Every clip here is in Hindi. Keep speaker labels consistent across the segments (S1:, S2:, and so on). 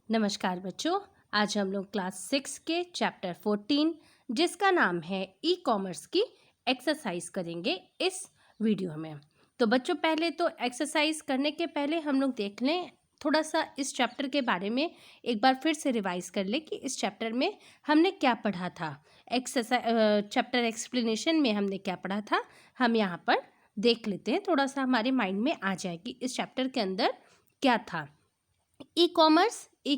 S1: नमस्कार बच्चों। आज हम लोग क्लास 6 के चैप्टर 14 जिसका नाम है ई कॉमर्स की एक्सरसाइज करेंगे इस वीडियो में। तो बच्चों पहले तो एक्सरसाइज करने के पहले हम लोग देख लें थोड़ा सा इस चैप्टर के बारे में, एक बार फिर से रिवाइज कर ले कि इस चैप्टर में हमने क्या पढ़ा था। एक्सरसाइज चैप्टर एक्सप्लेनेशन में हमने क्या पढ़ा था हम यहाँ पर देख लेते हैं, थोड़ा सा हमारे माइंड में आ जाए कि इस चैप्टर के अंदर क्या था। ई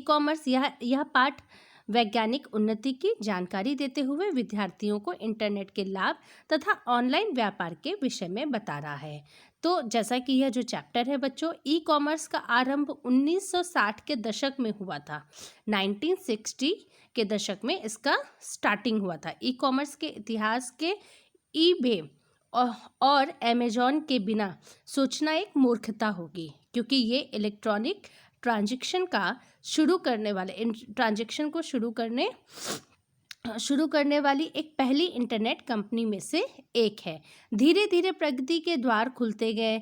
S1: कॉमर्स यह पाठ वैज्ञानिक उन्नति की जानकारी देते हुए विद्यार्थियों को इंटरनेट के लाभ तथा ऑनलाइन व्यापार के विषय में बता रहा है। तो जैसा कि यह जो चैप्टर है बच्चों, ई कॉमर्स का आरंभ 1960 के दशक में हुआ था। 1960 के दशक में इसका स्टार्टिंग हुआ था। ई कॉमर्स के इतिहास के ईबे और अमेजॉन के बिना सोचना एक मूर्खता होगी, क्योंकि ये इलेक्ट्रॉनिक ट्रांजैक्शन को शुरू करने वाली एक पहली इंटरनेट कंपनी में से एक है। धीरे धीरे प्रगति के द्वार खुलते गए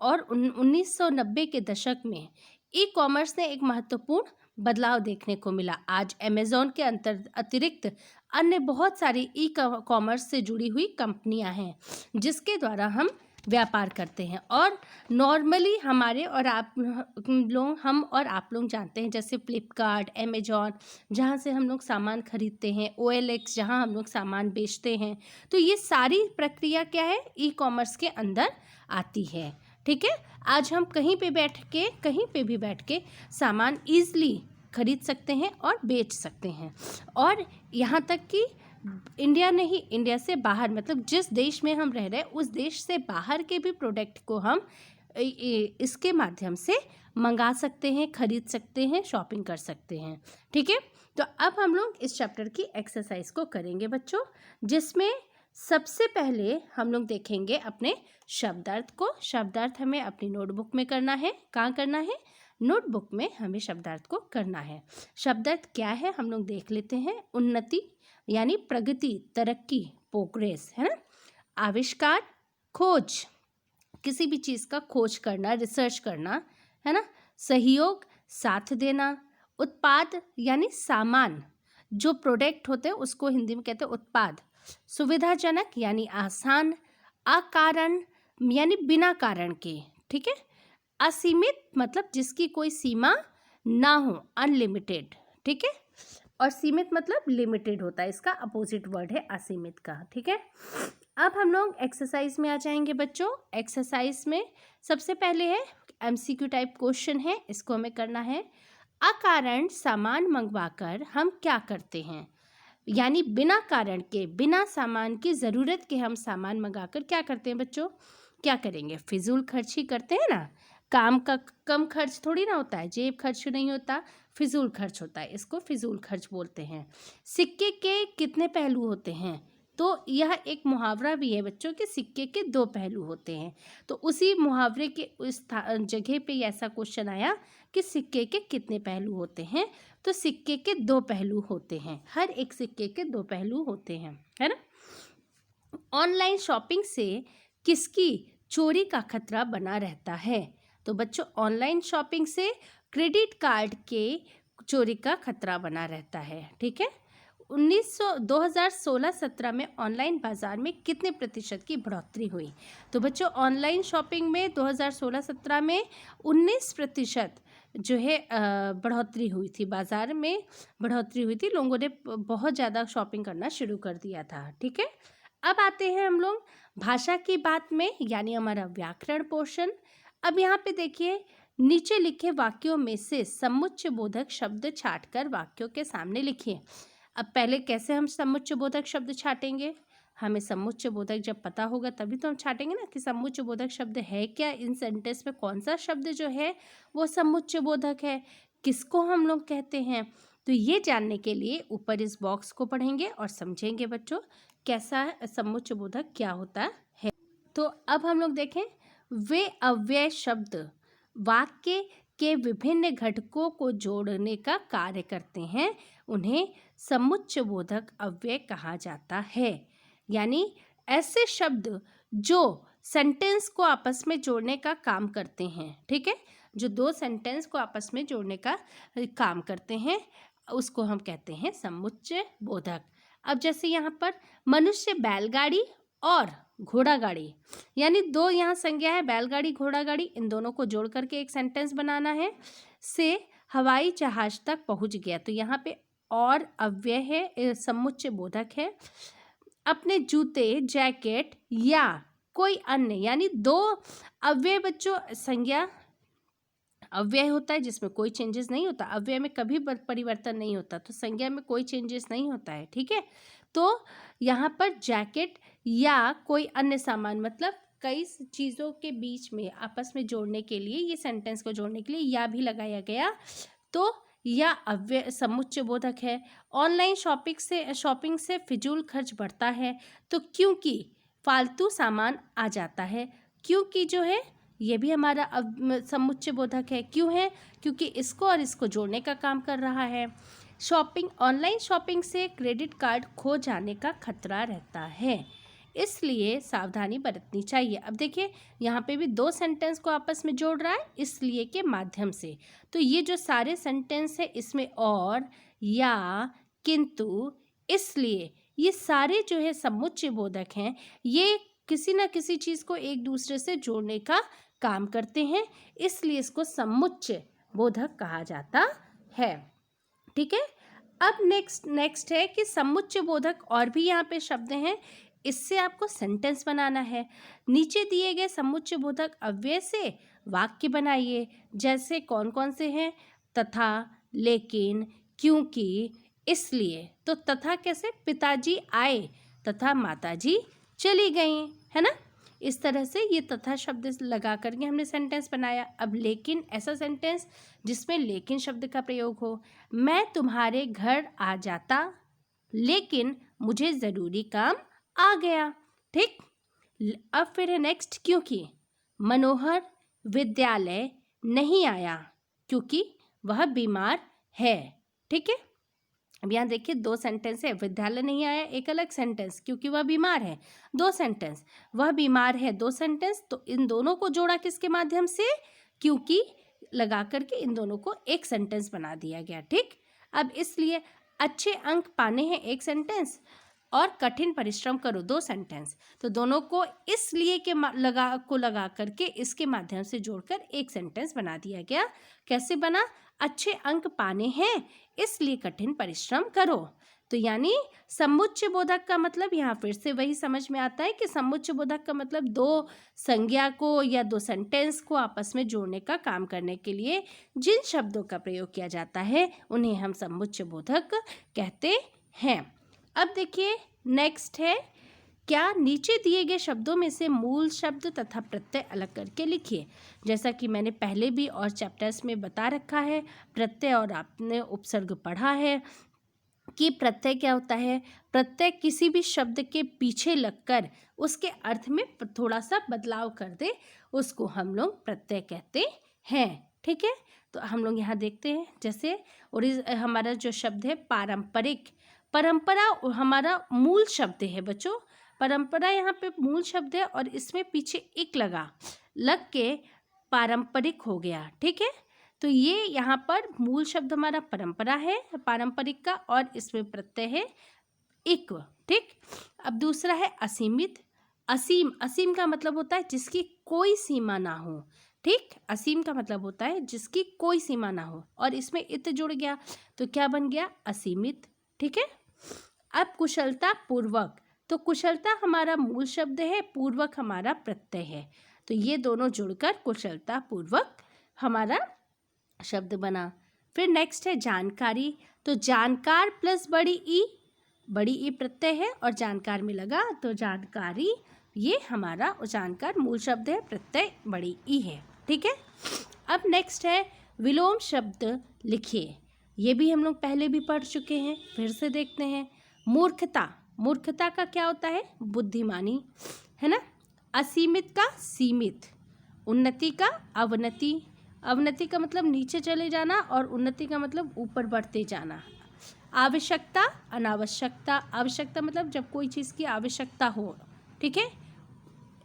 S1: और 1990 के दशक में ई कॉमर्स ने एक महत्वपूर्ण बदलाव देखने को मिला। आज अमेजॉन के अतिरिक्त अन्य बहुत सारी ई कॉमर्स से जुड़ी हुई कंपनियां हैं जिसके द्वारा हम व्यापार करते हैं। और नॉर्मली हम और आप लोग जानते हैं, जैसे फ्लिपकार्ट, अमेजॉन जहाँ से हम लोग सामान खरीदते हैं, OLX जहाँ हम लोग सामान बेचते हैं। तो ये सारी प्रक्रिया क्या है, ई कॉमर्स के अंदर आती है। ठीक है, आज हम कहीं पे भी बैठ के सामान ईजिली खरीद सकते हैं और बेच सकते हैं। और यहाँ तक कि इंडिया से बाहर, मतलब जिस देश में हम रह रहे हैं उस देश से बाहर के भी प्रोडक्ट को हम इसके माध्यम से मंगा सकते हैं, खरीद सकते हैं, शॉपिंग कर सकते हैं। ठीक है, तो अब हम लोग इस चैप्टर की एक्सरसाइज को करेंगे बच्चों, जिसमें सबसे पहले हम लोग देखेंगे अपने शब्दार्थ को। शब्दार्थ हमें अपनी नोटबुक में करना है। कहाँ करना है? नोटबुक में हमें शब्दार्थ को करना है। शब्दार्थ क्या है हम लोग देख लेते हैं। उन्नति यानी प्रगति, तरक्की, प्रोग्रेस, है ना। आविष्कार, खोज, किसी भी चीज़ का खोज करना, रिसर्च करना, है ना। सहयोग, साथ देना। उत्पाद यानी सामान, जो प्रोडक्ट होते हैं उसको हिंदी में कहते हैं उत्पाद। सुविधाजनक यानी आसान। अकारण यानी बिना कारण के। ठीक है। असीमित मतलब जिसकी कोई सीमा ना हो, अनलिमिटेड। ठीक है, और सीमित मतलब लिमिटेड होता है, इसका अपोजिट वर्ड है असीमित का। ठीक है, अब हम लोग एक्सरसाइज में आ जाएंगे बच्चों। एक्सरसाइज में सबसे पहले है MCQ टाइप क्वेश्चन है, इसको हमें करना है। अकारण सामान मंगवाकर हम क्या करते हैं? यानी बिना कारण के, बिना सामान की ज़रूरत के हम सामान मंगाकर क्या करते हैं बच्चों? क्या करेंगे? फिजूल खर्ची करते हैं ना। काम का कम खर्च थोड़ी ना होता है, जेब खर्च नहीं होता, फिजूल खर्च होता है, इसको फिजूल खर्च बोलते हैं। सिक्के के कितने पहलू होते हैं? तो यह एक मुहावरा भी है बच्चों कि सिक्के के 2 पहलू होते हैं। तो उसी मुहावरे के उस जगह पे ऐसा क्वेश्चन आया कि सिक्के के कितने पहलू होते हैं? तो सिक्के के 2 पहलू होते हैं, हर एक सिक्के के 2 पहलू होते हैं, है ना। ऑनलाइन शॉपिंग से किसकी चोरी का खतरा बना रहता है? तो बच्चों ऑनलाइन शॉपिंग से क्रेडिट कार्ड के चोरी का खतरा बना रहता है। ठीक है, 2016-17 में ऑनलाइन बाजार में कितने प्रतिशत की बढ़ोतरी हुई? तो बच्चों ऑनलाइन शॉपिंग में 2016-17 में 19% जो है बढ़ोतरी हुई थी, बाजार में बढ़ोतरी हुई थी, लोगों ने बहुत ज़्यादा शॉपिंग करना शुरू कर दिया था। ठीक है, अब आते हैं हम लोग भाषा की बात में, यानी हमारा व्याकरण पोर्शन। अब यहाँ पे देखिए, नीचे लिखे वाक्यों में से समुच्चय बोधक शब्द छांटकर वाक्यों के सामने लिखिए। अब पहले कैसे हम समुच्चय बोधक शब्द छांटेंगे? हमें समुच्चय बोधक जब पता होगा तभी तो हम छांटेंगे ना कि समुच्चय बोधक शब्द है क्या, इन सेंटेंस में कौन सा शब्द जो है वो समुच्चय बोधक है, किसको हम लोग कहते हैं। तो ये जानने के लिए ऊपर इस बॉक्स को पढ़ेंगे और समझेंगे बच्चों कैसा समुच्चय बोधक क्या होता है। तो अब हम लोग देखें, वे अव्यय शब्द वाक्य के विभिन्न घटकों को जोड़ने का कार्य करते हैं, उन्हें समुच्चय बोधक अव्यय कहा जाता है। यानी ऐसे शब्द जो सेंटेंस को आपस में जोड़ने का काम करते हैं। ठीक है, जो दो सेंटेंस को आपस में जोड़ने का काम करते हैं, उसको हम कहते हैं समुच्चय बोधक। अब जैसे यहाँ पर मनुष्य बैलगाड़ी और घोड़ा गाड़ी, यानी दो यहाँ संज्ञा है, बैलगाड़ी घोड़ा गाड़ी, इन दोनों को जोड़ करके एक सेंटेंस बनाना है। से हवाई जहाज तक पहुँच गया, तो यहाँ पे और अव्यय है, समुच्चय बोधक है। अपने जूते, जैकेट या कोई अन्य, यानी दो अव्यय बच्चों, संज्ञा अव्यय होता है जिसमें कोई चेंजेस नहीं होता, अव्यय में कभी परिवर्तन नहीं होता, तो संज्ञा में कोई चेंजेस नहीं होता है, ठीक है। तो यहाँ पर जैकेट या कोई अन्य सामान, मतलब कई चीज़ों के बीच में आपस में जोड़ने के लिए, ये सेंटेंस को जोड़ने के लिए या भी लगाया गया, तो या अव्यय समुच्चय बोधक है। ऑनलाइन शॉपिंग से फिजूल खर्च बढ़ता है, तो क्योंकि फालतू सामान आ जाता है, क्योंकि जो है ये भी हमारा समुच्चय बोधक है। क्यों है? क्योंकि इसको और इसको जोड़ने का काम कर रहा है। ऑनलाइन शॉपिंग से क्रेडिट कार्ड खो जाने का खतरा रहता है, इसलिए सावधानी बरतनी चाहिए। अब देखिए यहाँ पे भी दो सेंटेंस को आपस में जोड़ रहा है, इसलिए के माध्यम से। तो ये जो सारे सेंटेंस है, इसमें और, या, किंतु, इसलिए, ये सारे जो है समुच्चय बोधक हैं, ये किसी न किसी चीज़ को एक दूसरे से जोड़ने का काम करते हैं, इसलिए इसको समुच्चय बोधक कहा जाता है, ठीक है। अब नेक्स्ट है कि समुच्चय बोधक और भी यहाँ पे शब्द हैं, इससे आपको सेंटेंस बनाना है। नीचे दिए गए समुच्चय बोधक अव्यय से वाक्य बनाइए। जैसे कौन कौन से हैं? तथा, लेकिन, क्योंकि, इसलिए। तो तथा कैसे? पिताजी आए तथा माताजी चली गई, है ना। इस तरह से ये तथा शब्द लगा करके हमने सेंटेंस बनाया। अब लेकिन, ऐसा सेंटेंस जिसमें लेकिन शब्द का प्रयोग हो। मैं तुम्हारे घर आ जाता, लेकिन मुझे ज़रूरी काम आ गया, ठीक। अब फिर है नेक्स्ट, क्योंकि। मनोहर विद्यालय नहीं आया क्योंकि वह बीमार है, ठीक है। अब यहाँ देखिए दो सेंटेंस है, विद्यालय नहीं आया एक अलग सेंटेंस, क्योंकि वह बीमार है दो सेंटेंस, वह बीमार है दो सेंटेंस। तो इन दोनों को जोड़ा किसके माध्यम से? क्योंकि लगा करके इन दोनों को एक सेंटेंस बना दिया गया, ठीक। अब इसलिए अच्छे अंक पाने हैं एक सेंटेंस, और कठिन परिश्रम करो दो सेंटेंस। तो दोनों को इसलिए के लगा करके इसके माध्यम से जोड़कर एक सेंटेंस बना दिया गया। कैसे बना? अच्छे अंक पाने हैं इसलिए कठिन परिश्रम करो। तो यानी समुच्चय बोधक का मतलब यहाँ फिर से वही समझ में आता है कि समुच्चय बोधक का मतलब दो संज्ञा को या दो सेंटेंस को आपस में जोड़ने का काम करने के लिए जिन शब्दों का प्रयोग किया जाता है उन्हें हम समुच्चय बोधक कहते हैं। अब देखिए नेक्स्ट है, क्या नीचे दिए गए शब्दों में से मूल शब्द तथा प्रत्यय अलग करके लिखिए। जैसा कि मैंने पहले भी और चैप्टर्स में बता रखा है, प्रत्यय और आपने उपसर्ग पढ़ा है कि प्रत्यय क्या होता है। प्रत्यय किसी भी शब्द के पीछे लगकर उसके अर्थ में थोड़ा सा बदलाव कर दे, उसको हम लोग प्रत्यय कहते हैं, ठीक है। तो हम लोग यहाँ देखते हैं, जैसे हमारा जो शब्द है पारंपरिक, परंपरा हमारा मूल शब्द है बच्चों, परंपरा यहाँ पे मूल शब्द है और इसमें पीछे एक लग के पारंपरिक हो गया, ठीक है। तो ये यहाँ पर मूल शब्द हमारा परंपरा है, पारंपरिक का, और इसमें प्रत्यय है एक, ठीक। अब दूसरा है असीमित। असीम का मतलब होता है जिसकी कोई सीमा ना हो, ठीक। असीम का मतलब होता है जिसकी कोई सीमा ना हो, और इसमें इत जुड़ गया तो क्या बन गया? असीमित, ठीक है। अब कुशलता पूर्वक, तो कुशलता हमारा मूल शब्द है, पूर्वक हमारा प्रत्यय है, तो ये दोनों जुड़कर कुशलता पूर्वक हमारा शब्द बना। फिर नेक्स्ट है जानकारी, तो जानकार प्लस बड़ी ई प्रत्यय है और जानकार में लगा तो जानकारी, ये हमारा जानकार मूल शब्द है, प्रत्यय बड़ी ई है, ठीक है। अब नेक्स्ट है विलोम शब्द लिखिए। ये भी हम लोग पहले भी पढ़ चुके हैं, फिर से देखते हैं। मूर्खता का क्या होता है? बुद्धिमानी, है ना। असीमित का सीमित, उन्नति का अवनति, अवनति का मतलब नीचे चले जाना और उन्नति का मतलब ऊपर बढ़ते जाना। आवश्यकता अनावश्यकता, आवश्यकता मतलब जब कोई चीज़ की आवश्यकता हो, ठीक है।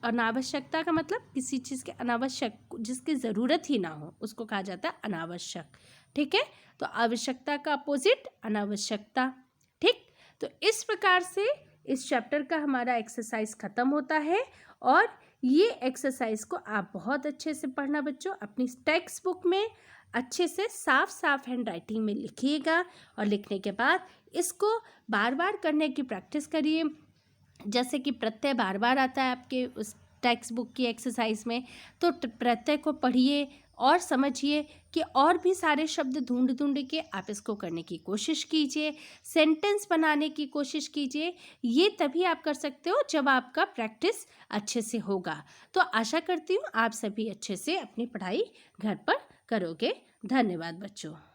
S1: अनावश्यकता का मतलब किसी चीज़ के अनावश्यक, जिसकी ज़रूरत ही ना हो, उसको कहा जाता है अनावश्यक। ठीक है, तो आवश्यकता का अपोजिट अनावश्यकता। ठीक, तो इस प्रकार से इस चैप्टर का हमारा एक्सरसाइज ख़त्म होता है। और ये एक्सरसाइज को आप बहुत अच्छे से पढ़ना बच्चों, अपनी टेक्स्ट बुक में अच्छे से साफ साफ हैंड राइटिंग में लिखिएगा। और लिखने के बाद इसको बार बार करने की प्रैक्टिस करिए। जैसे कि प्रत्यय बार बार आता है आपके उस टेक्स्ट बुक की एक्सरसाइज में, तो प्रत्यय को पढ़िए और समझिए कि और भी सारे शब्द ढूंढ ढूंढ के आप इसको करने की कोशिश कीजिए। सेंटेंस बनाने की कोशिश कीजिए। ये तभी आप कर सकते हो जब आपका प्रैक्टिस अच्छे से होगा। तो आशा करती हूँ आप सभी अच्छे से अपनी पढ़ाई घर पर करोगे। धन्यवाद बच्चों।